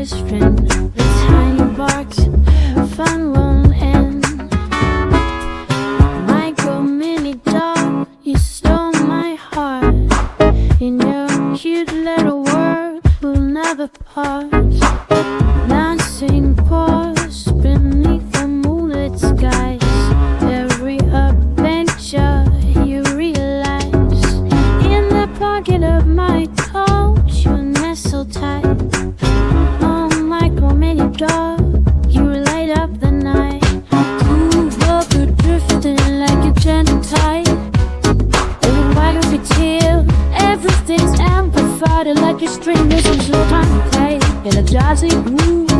best friend. The tiny barks, fun won't end. Micro mini dog, you stole my heart. In your cute little world, we'll never pause. Dancing paws beneath the moonlit skies. Every adventure you realize. In the pocket of my coat, you nestle tight. Oh, micro mini dog, you light up the night. Smooth over drifting like a gentle tide. Every wag of your tail, everything's amplified like your string is so tight. In a jazzy groove,